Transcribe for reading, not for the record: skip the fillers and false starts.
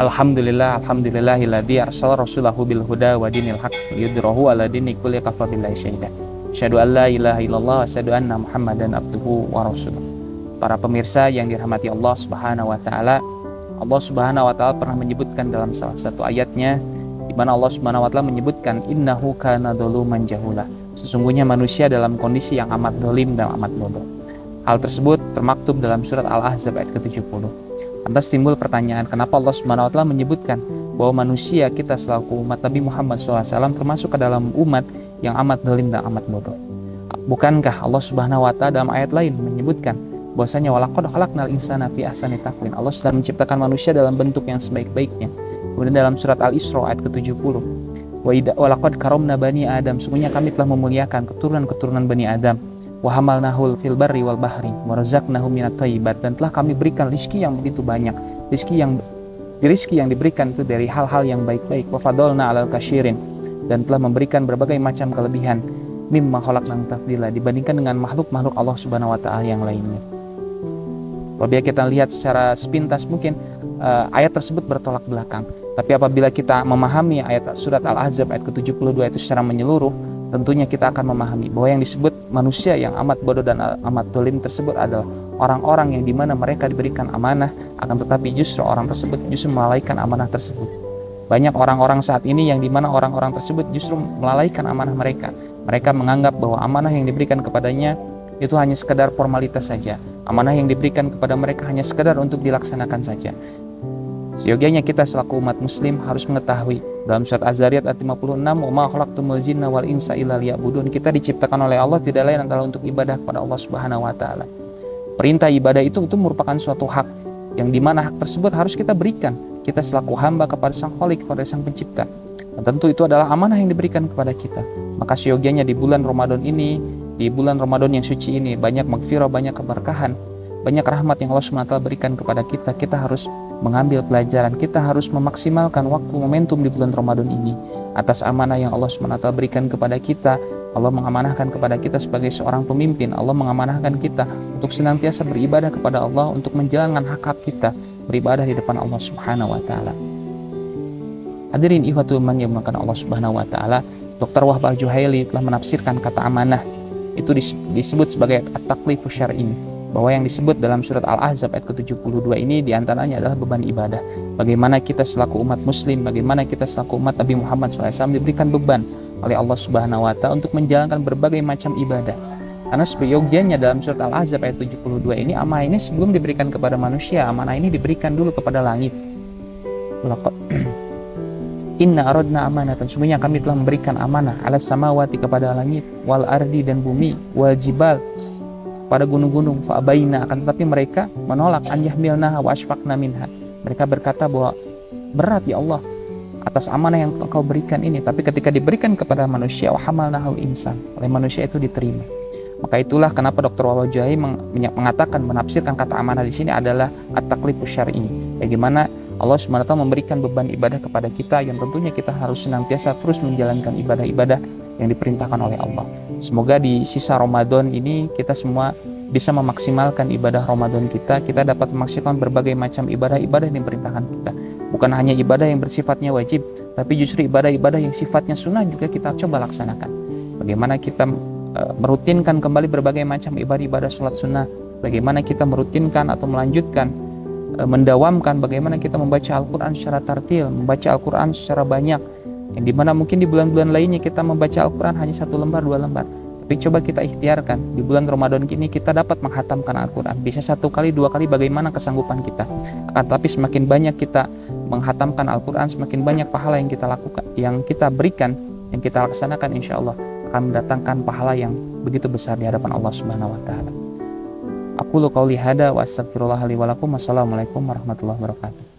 Alhamdulillahilladzi arsala rasulahu bil huda wa dinil haqq liyudhhirahu 'ala dini kulli kafa billahi syahida. Asyhadu an la ilaha illallah wa asyhadu anna Muhammadan abduhu wa rasuluh. Para pemirsa yang dirahmati Allah Subhanahu wa taala, Allah Subhanahu wa taala pernah menyebutkan dalam salah satu ayatnya di mana Allah Subhanahu wa taala menyebutkan innahu kana dzaluman jahula. Sesungguhnya manusia dalam kondisi yang amat zalim dan amat bodoh. Hal tersebut termaktub dalam surat Al-Ahzab ayat ke-70. Lantas timbul pertanyaan, kenapa Allah Subhanahu wa taala menyebutkan bahwa manusia kita selaku umat Nabi Muhammad SAW termasuk ke dalam umat yang amat zalim dan amat bodoh? Bukankah Allah Subhanahu wa taala dalam ayat lain menyebutkan bahwasanya walaqad khalaqnal insana fi ahsani taqwim, Allah sudah menciptakan manusia dalam bentuk yang sebaik-baiknya. Kemudian dalam surat Al-Isra ayat ke-70, walaqad karamna bani Adam, sungguhnya kami telah memuliakan keturunan-keturunan Bani Adam. Wa hamalnahul fil barri wal bahri wa razaqnahum minat thayyibat, dan telah kami berikan rizki yang begitu banyak, rizki yang diberikan itu dari hal-hal yang baik-baik. Wa fadalna 'alal kasyirin, dan telah memberikan berbagai macam kelebihan mimma khalaqna tafdila, dibandingkan dengan makhluk-makhluk Allah Subhanahu wa taala yang lainnya. Apabila kita lihat secara sepintas mungkin ayat tersebut bertolak belakang, tapi apabila kita memahami ayat surat Al-Ahzab ayat ke-72 itu secara menyeluruh, tentunya kita akan memahami bahwa yang disebut manusia yang amat bodoh dan amat zalim tersebut adalah orang-orang yang dimana mereka diberikan amanah, akan tetapi justru orang tersebut justru melalaikan amanah tersebut. Banyak orang-orang saat ini yang dimana orang-orang tersebut justru melalaikan amanah mereka. Mereka menganggap bahwa amanah yang diberikan kepadanya itu hanya sekedar formalitas saja. Amanah yang diberikan kepada mereka hanya sekedar untuk dilaksanakan saja. Seyogianya kita selaku umat muslim harus mengetahui dalam surat Az-Zariyat ayat 56, wa ma khalaqtumul jinna wal insa illa liya'budun, kita diciptakan oleh Allah tidak lain adalah untuk ibadah kepada Allah Subhanahu wa taala. Perintah ibadah itu merupakan suatu hak yang dimana hak tersebut harus kita berikan, kita selaku hamba kepada Sang Khalik, kepada Sang Pencipta. Dan tentu itu adalah amanah yang diberikan kepada kita. Maka seyogianya di bulan Ramadan ini, di bulan Ramadan yang suci ini, banyak magfirah, banyak keberkahan, banyak rahmat yang Allah SWT berikan kepada kita. Kita harus mengambil pelajaran, kita harus memaksimalkan waktu momentum di bulan Ramadan ini atas amanah yang Allah SWT berikan kepada kita. Allah mengamanahkan kepada kita sebagai seorang pemimpin. Allah mengamanahkan kita untuk senantiasa beribadah kepada Allah, untuk menjalankan hak-hak kita beribadah di depan Allah Subhanahu wa taala. Hadirin ihwatul iman yang dimuliakan Allah Subhanahu wa taala, Dr. Wahbah Juhaili telah menafsirkan kata amanah itu disebut sebagai at-taklifu syar'i, bahwa yang disebut dalam surat Al-Ahzab ayat ke-72 ini diantaranya adalah beban ibadah. Bagaimana kita selaku umat muslim, bagaimana kita selaku umat Nabi Muhammad SAW diberikan beban oleh Allah Subhanahu wa taala untuk menjalankan berbagai macam ibadah. Karena seyogyanya dalam surat Al-Ahzab ayat 72 ini, amanah ini sebelum diberikan kepada manusia, amanah ini diberikan dulu kepada langit. Inna aradna amanatan, sungguhnya kami telah memberikan amanah ala samawati, kepada langit, wal ardi, dan bumi, wal jibal, pada gunung-gunung, fa'abaina, akan tetapi mereka menolak, an yahmilnaha wa ashfaqna minha, mereka berkata bahwa berat ya Allah atas amanah yang Engkau berikan ini, tapi ketika diberikan kepada manusia, wa hamalnahul insan, oleh manusia itu diterima. Maka itulah kenapa Dr. Wahbah Juhaili mengatakan, menafsirkan kata amanah di sini adalah at-taklifu syar'i, bagaimana Allah SWT memberikan beban ibadah kepada kita yang tentunya kita harus senantiasa terus menjalankan ibadah-ibadah yang diperintahkan oleh Allah. Semoga di sisa Ramadan ini kita semua bisa memaksimalkan ibadah Ramadan kita dapat memaksimalkan berbagai macam ibadah-ibadah yang diperintahkan kita. Bukan hanya ibadah yang bersifatnya wajib, tapi justru ibadah-ibadah yang sifatnya sunnah juga kita coba laksanakan. Bagaimana kita merutinkan kembali berbagai macam ibadah-ibadah sholat sunnah, bagaimana kita merutinkan atau melanjutkan, mendawamkan bagaimana kita membaca Al-Quran secara tartil, membaca Al-Quran secara banyak, yang dimana mungkin di bulan-bulan lainnya kita membaca Al-Quran hanya 1 lembar, 2 lembar, tapi coba kita ikhtiarkan di bulan Ramadan ini kita dapat menghatamkan Al-Quran, bisa 1 kali, 2 kali, bagaimana kesanggupan kita. Tapi semakin banyak kita menghatamkan Al-Quran, semakin banyak pahala yang kita lakukan, yang kita berikan, yang kita laksanakan, insya Allah akan mendatangkan pahala yang begitu besar di hadapan Allah Subhanahu wa taala. Aqulu qauli hada wa astaghfirullah li wa lakum. Wassalamualaikum warahmatullahi wabarakatuh.